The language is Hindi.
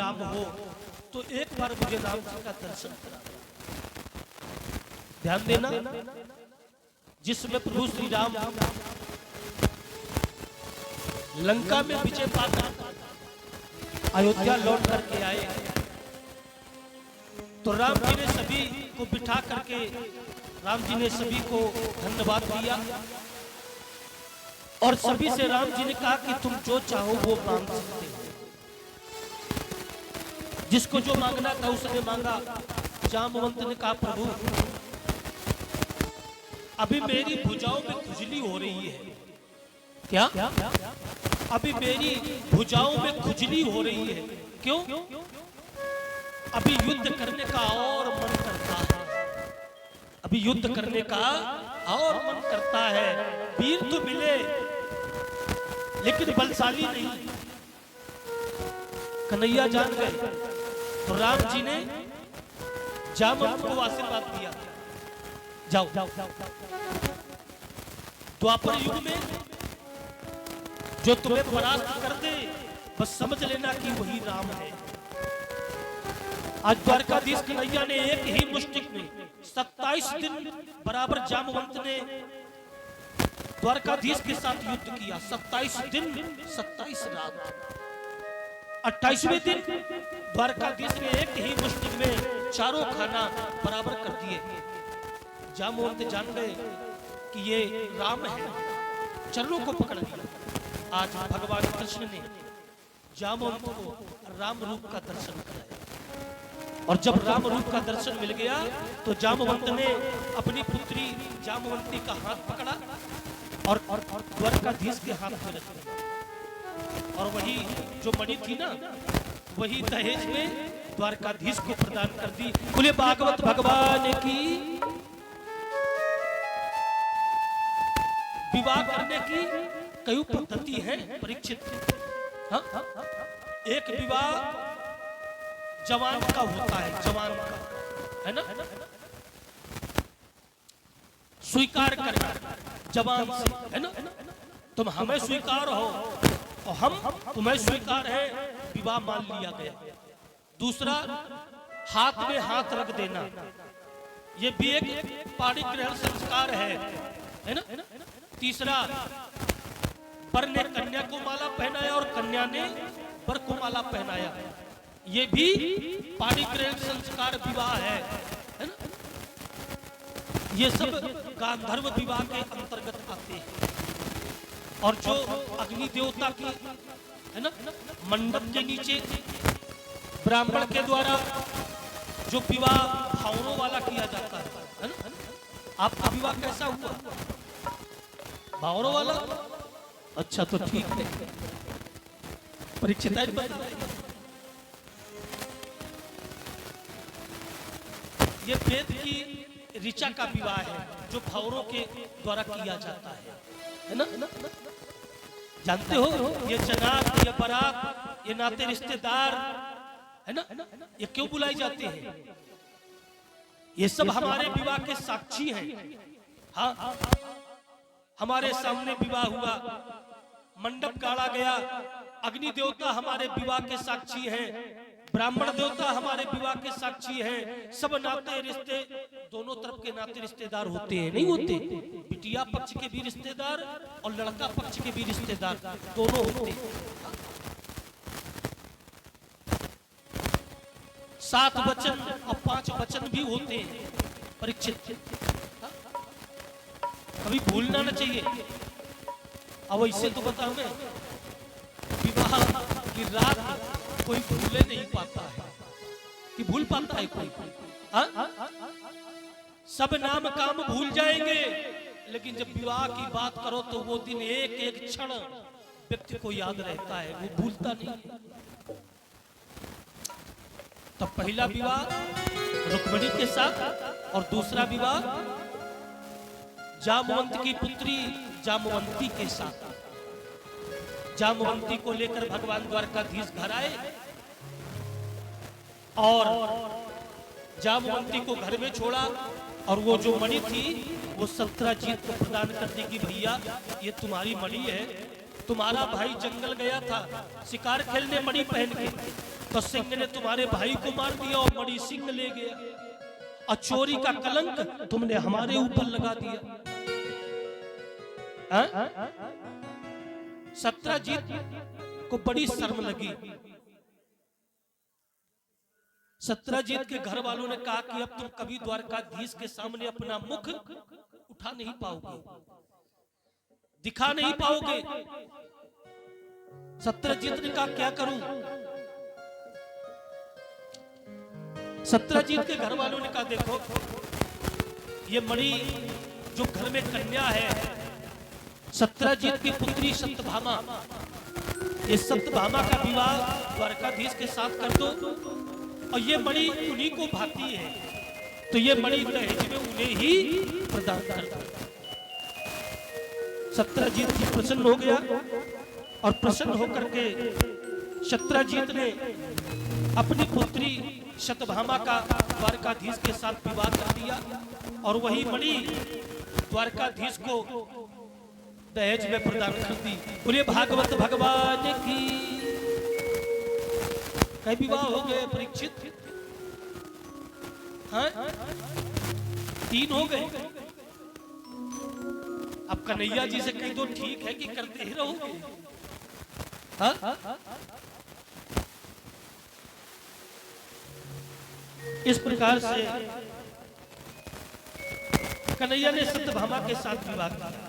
राम हो तो एक बार मुझे राम जी का दर्शन करा। ध्यान देना, जिसमें प्रभु श्री राम लंका में विजय पाकर अयोध्या लौट करके आए तो राम जी ने सभी को बिठा करके राम जी ने सभी को धन्यवाद दिया और सभी से राम जी ने कहा कि तुम जो चाहो वो मांग सकते हो। जिसको जो मांगना था उसने मांगा। जामवंत ने कहा प्रभु अभी मेरी भुजाओं में खुजली हो रही है। क्या? अभी मेरी भुजाओं में खुजली हो रही है। क्यों? अभी युद्ध करने का और मन करता है। अभी युद्ध करने का और मन करता है। वीर तो मिले लेकिन बलशाली नहीं। कन्हैया जान गए तो राम जी ने जामवंत को आशीर्वाद दिया, जाओ। द्वापर युग में जो तुम्हें परास्त कर दे बस समझ लेना कि वही राम है। आज द्वारकाधीश कन्हैया ने एक ही मुष्टिक में 27 दिन बराबर जामवंत ने द्वारकाधीश के साथ युद्ध किया। 27 दिन 27 रात। 28वें दिन द्वारकाधीश ने एक ही मुष्टिक में चारों खाना बराबर कर दिए। जामवंत जान गए कि ये राम है, चरणों को पकड़ लिया। आज भगवान कृष्ण ने जामवंत को राम रूप का दर्शन कराया और जब राम रूप का दर्शन मिल गया तो जामवंत ने अपनी पुत्री जामवंती का हाथ पकड़ा और द्वारकाधीश के हाथ में रख दिया और वही जो मणि थी ना वही दहेज में द्वारकाधीश को प्रदान कर दी। बोले भागवत भगवान की। विवाह करने की कई पद्धति है परीक्षित। हाँ? एक विवाह जवान का होता है, जवान का, है ना? स्वीकार करना जवान से, है ना? तुम हमें स्वीकार हो और हम तुम्हें स्वीकार है, विवाह मान लिया गया। दूसरा हाथ में हाथ रख देना, ये भी एक पाणिग्रहण संस्कार है ना? तीसरा वर ने कन्या को माला पहनाया और कन्या ने वर को माला पहनाया, ये भी पाणिग्रहण संस्कार विवाह है ना? ये सब गांधर्व विवाह के अंतर्गत आते हैं। और जो अग्नि देवता की, है ना, मंडप के नीचे ब्राह्मण के द्वारा जो विवाह भावरों वाला किया जाता है ना? आपका विवाह कैसा हुआ? भावरों वाला? अच्छा तो ठीक है। परीक्षित ये वेद की ऋचा का विवाह है जो भावरों के द्वारा किया जाता है ना? जानते हो ये जनात, ये बारात, ये नाते रिश्तेदार, है ना, ये क्यों बुलाई जाते हैं? ये सब हमारे विवाह के साक्षी हैं। हाँ, हमारे सामने विवाह हुआ, मंडप गाड़ा गया, अग्नि देवता हमारे विवाह के साक्षी हैं, ब्राह्मण देवता हमारे विवाह के साक्षी हैं। सब नाते रिश्ते, दोनों तरफ के नाते रिश्तेदार होते हैं, नहीं होते? बिटिया पक्ष के भी रिश्तेदार और लड़का पक्ष के भी रिश्तेदार दोनों होते हैं। 7 वचन और 5 वचन भी होते हैं परीक्षित। कभी भूलना न चाहिए। अब इससे तो बता हमें विवाह की रात कोई भूले नहीं पाता है कि भूल पाता है कोई? सब नाम काम भूल जाएंगे लेकिन जब विवाह की बात करो तो वो दिन एक एक क्षण व्यक्ति को याद रहता है, वो भूलता नहीं। तो पहला विवाह रुक्मिणी के साथ और दूसरा विवाह जामवंत की पुत्री जामवंती के साथ। जामवंती को लेकर भगवान द्वारकाधीश घर आए और जामवंती को घर में छोड़ा और वो जो मणि थी वो सत्यजीत को प्रदान कर दी कि भैया ये तुम्हारी मणि है, तुम्हारा भाई जंगल गया था शिकार खेलने मणि पहन के, तो सिंह ने तुम्हारे भाई को मार दिया और मणि सिंह ले गया, और चोरी का कलंक तुमने हमारे ऊपर लगा दिया। सत्यजीत को बड़ी शर्म लगी। सत्यजीत के घर वालों ने कहा कि अब तुम कभी द्वारकाधीश के सामने अपना मुख उठा नहीं पाओगे, दिखा नहीं पाओगे। सत्यजीत ने कहा क्या करूं? सत्यजीत के घर वालों ने कहा देखो, ये मणि जो घर में कन्या है, सत्यजीत की पुत्री सत्यभामा, ये सत्यभामा का विवाह द्वारकाधीश के साथ कर दो, और ये मणि उन्हीं को भाती है, तो ये मणि दहेज में उन्हें ही प्रदान कर दो। सत्यजीत जी प्रसन्न हो गया, और प्रसन्न होकर के सत्यजीत ने अपनी पुत्री सत्यभामा का द्वारकाधीश के साथ विवाह कर दिया, और वही मणि द्वारकाधीश को दहेज में प्रदान कर दी। बोले भागवत भगवान की। कई विवाह हो गए परीक्षित? हाँ? 3 हो गए। अब कन्हैया जी से कह दो ठीक है कि करते ही रहोगे? हाँ? इस प्रकार से कन्हैया ने सत्यभामा के साथ विवाह किया।